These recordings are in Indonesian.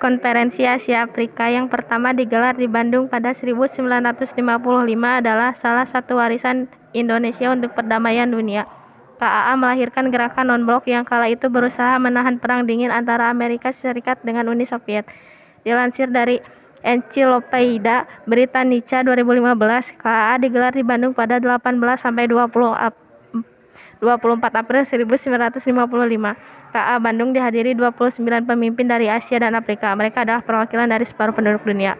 Konferensi Asia Afrika yang pertama digelar di Bandung pada 1955 adalah salah satu warisan Indonesia untuk perdamaian dunia. KAA melahirkan gerakan non-blok yang kala itu berusaha menahan perang dingin antara Amerika Serikat dengan Uni Soviet. Dilansir dari Encyclopedia Britannica 2015, KAA digelar di Bandung pada 18-24 April 1955. KAA Bandung dihadiri 29 pemimpin dari Asia dan Afrika. Mereka adalah perwakilan dari separuh penduduk dunia.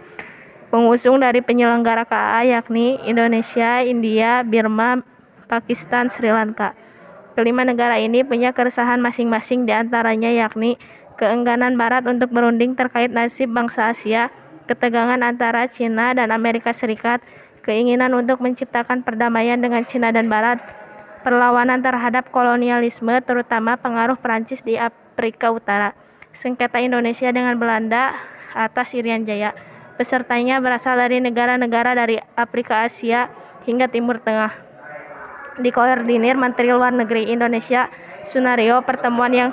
Pengusung dari penyelenggara KAA yakni Indonesia, India, Burma, Pakistan, Sri Lanka. Kelima negara ini punya keresahan masing-masing, di antaranya yakni keengganan Barat untuk berunding terkait nasib bangsa Asia, ketegangan antara Cina dan Amerika Serikat, keinginan untuk menciptakan perdamaian dengan Cina dan Barat, perlawanan terhadap kolonialisme terutama pengaruh Perancis di Afrika Utara, sengketa Indonesia dengan Belanda atas Irian Jaya. Pesertanya berasal dari negara-negara dari Afrika, Asia, hingga Timur Tengah. Dikoordinir Menteri Luar Negeri Indonesia. Sunario pertemuan yang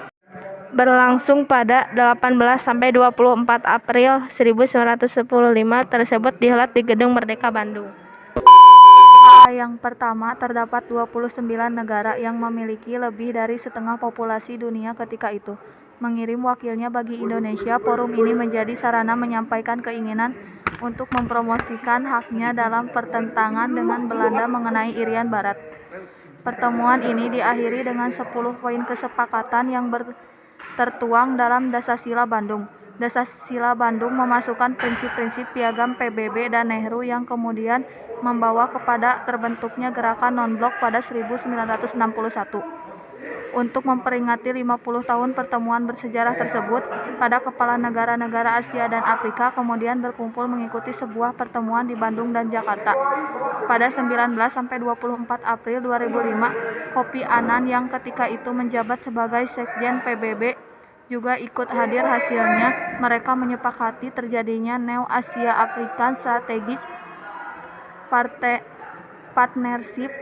berlangsung pada 18-24 April 1915 tersebut dihelat di Gedung Merdeka Bandung. Yang pertama, terdapat 29 negara yang memiliki lebih dari setengah populasi dunia ketika itu. Mengirim wakilnya bagi Indonesia, forum ini menjadi sarana menyampaikan keinginan untuk mempromosikan haknya dalam pertentangan dengan Belanda mengenai Irian Barat. Pertemuan ini diakhiri dengan 10 poin kesepakatan yang tertuang dalam Dasar-Sila Bandung. Dasar-Sila Bandung memasukkan prinsip-prinsip piagam PBB dan Nehru yang kemudian membawa kepada terbentuknya gerakan non-blok pada 1961. Untuk memperingati 50 tahun pertemuan bersejarah tersebut, pada kepala negara-negara Asia dan Afrika kemudian berkumpul mengikuti sebuah pertemuan di Bandung dan Jakarta. Pada 19-24 April 2005, Kofi Annan yang ketika itu menjabat sebagai Sekjen PBB juga ikut hadir. Hasilnya, mereka menyepakati terjadinya New Asia African Strategic Partnership,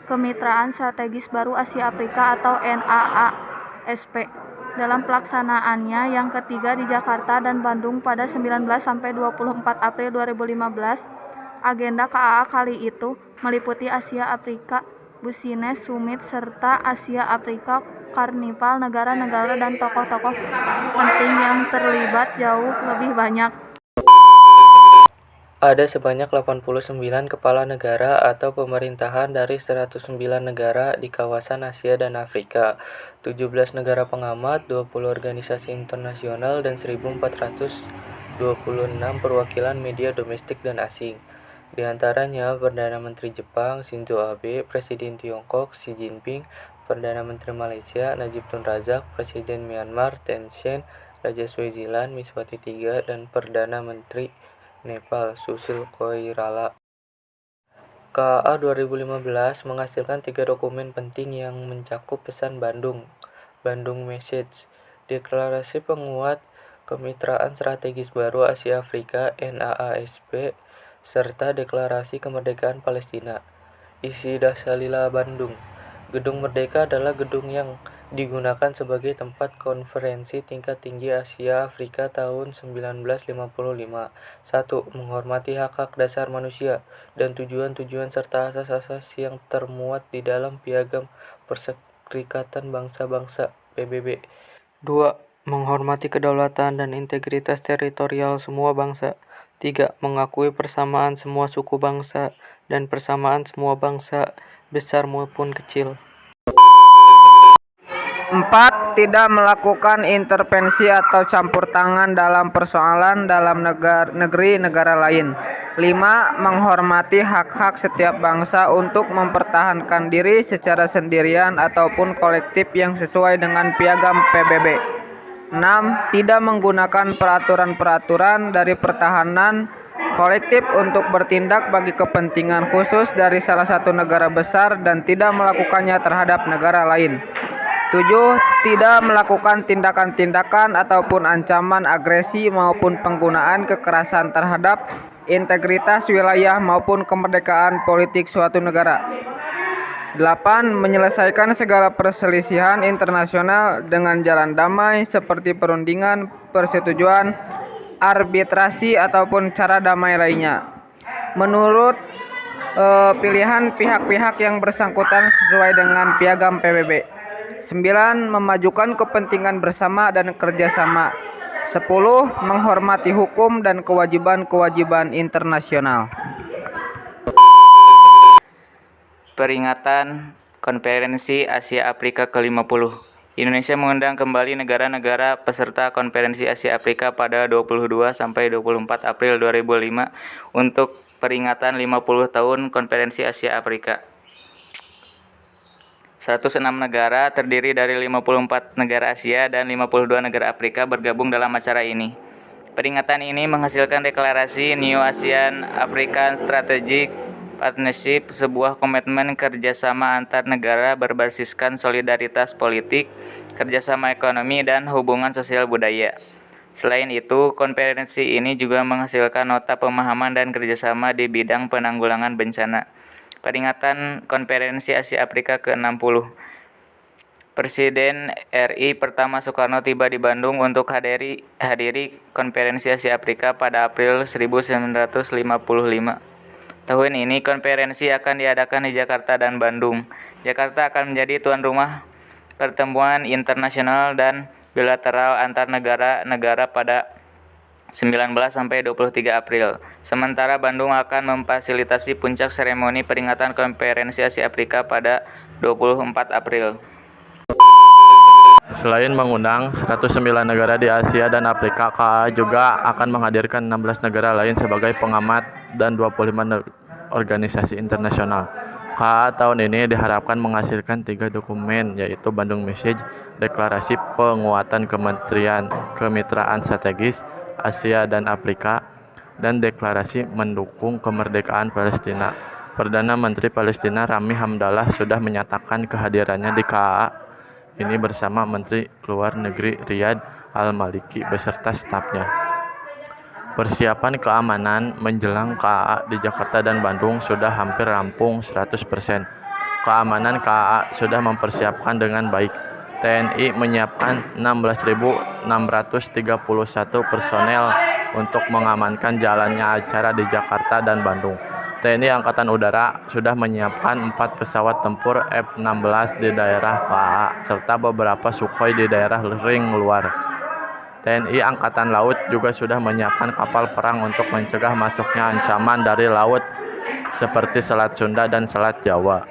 Kemitraan Strategis Baru Asia Afrika atau NAASP. Dalam pelaksanaannya yang ketiga di Jakarta dan Bandung pada 19-24 April 2015, agenda KAA kali itu meliputi Asia Afrika Business Summit serta Asia Afrika Karnival. Negara-negara dan tokoh-tokoh penting yang terlibat jauh lebih banyak. Ada sebanyak 89 kepala negara atau pemerintahan dari 109 negara di kawasan Asia dan Afrika, 17 negara pengamat, 20 organisasi internasional, dan 1.426 perwakilan media domestik dan asing. Di antaranya Perdana Menteri Jepang Shinzo Abe, Presiden Tiongkok Xi Jinping, Perdana Menteri Malaysia Najib Tun Razak, Presiden Myanmar Thein Sein, Raja Swaziland Miswati III, dan Perdana Menteri Nepal Susil Koirala. KAA 2015 menghasilkan 3 dokumen penting yang mencakup pesan Bandung Message, deklarasi penguat kemitraan strategis baru Asia Afrika NAASP, serta deklarasi kemerdekaan Palestina. Isi Dasar-Sila Bandung. Gedung Merdeka adalah gedung yang digunakan sebagai tempat konferensi tingkat tinggi Asia Afrika tahun 1955. 1. Menghormati hak-hak dasar manusia dan tujuan-tujuan serta asas-asas yang termuat di dalam Piagam Perserikatan Bangsa-Bangsa (PBB). 2. Menghormati kedaulatan dan integritas teritorial semua bangsa. 3. Mengakui persamaan semua suku bangsa dan persamaan semua bangsa, besar maupun kecil. 4. Tidak melakukan intervensi atau campur tangan dalam persoalan dalam negeri negara lain. 5. Menghormati hak-hak setiap bangsa untuk mempertahankan diri secara sendirian ataupun kolektif yang sesuai dengan Piagam PBB. 6. Tidak menggunakan peraturan-peraturan dari pertahanan kolektif untuk bertindak bagi kepentingan khusus dari salah satu negara besar dan tidak melakukannya terhadap negara lain. 7. Tidak melakukan tindakan-tindakan ataupun ancaman agresi maupun penggunaan kekerasan terhadap integritas wilayah maupun kemerdekaan politik suatu negara. 8. Menyelesaikan segala perselisihan internasional dengan jalan damai seperti perundingan, persetujuan, arbitrasi ataupun cara damai lainnya. Menurut pilihan pihak-pihak yang bersangkutan sesuai dengan piagam PBB. 9. Memajukan kepentingan bersama dan kerjasama. 10. Menghormati hukum dan kewajiban-kewajiban internasional. Peringatan Konferensi Asia Afrika ke-50. Indonesia mengundang kembali negara-negara peserta Konferensi Asia Afrika pada 22 sampai 24 April 2005 untuk peringatan 50 tahun Konferensi Asia Afrika. 106 negara terdiri dari 54 negara Asia dan 52 negara Afrika bergabung dalam acara ini. Peringatan ini menghasilkan deklarasi New ASEAN African Strategic Partnership, sebuah komitmen kerjasama antar negara berbasiskan solidaritas politik, kerjasama ekonomi, dan hubungan sosial budaya. Selain itu, konferensi ini juga menghasilkan nota pemahaman dan kerjasama di bidang penanggulangan bencana. Peringatan Konferensi Asia Afrika ke-60. Presiden RI pertama Soekarno tiba di Bandung untuk hadiri Konferensi Asia Afrika pada April 1955. Tahun ini konferensi akan diadakan di Jakarta dan Bandung. Jakarta akan menjadi tuan rumah pertemuan internasional dan bilateral antar negara-negara pada 19 sampai 23 April. Sementara Bandung akan memfasilitasi puncak seremoni peringatan Konferensi Asia Afrika pada 24 April. Selain mengundang 109 negara di Asia dan Afrika, KAA juga akan menghadirkan 16 negara lain sebagai pengamat dan 25 organisasi internasional. KAA tahun ini diharapkan menghasilkan 3 dokumen, yaitu Bandung Message, Deklarasi Penguatan Kemitraan Strategis Asia dan Afrika, dan Deklarasi Mendukung Kemerdekaan Palestina. Perdana Menteri Palestina Rami Hamdallah sudah menyatakan kehadirannya di KAA ini bersama Menteri Luar Negeri Riyad Al-Maliki beserta stafnya. Persiapan keamanan menjelang KAA di Jakarta dan Bandung sudah hampir rampung 100%. Keamanan KAA sudah mempersiapkan dengan baik. TNI menyiapkan 16.631 personel untuk mengamankan jalannya acara di Jakarta dan Bandung. TNI Angkatan Udara sudah menyiapkan 4 pesawat tempur F-16 di daerah KAA, serta beberapa Sukhoi di daerah ring luar. TNI Angkatan Laut juga sudah menyiapkan kapal perang untuk mencegah masuknya ancaman dari laut seperti Selat Sunda dan Selat Jawa.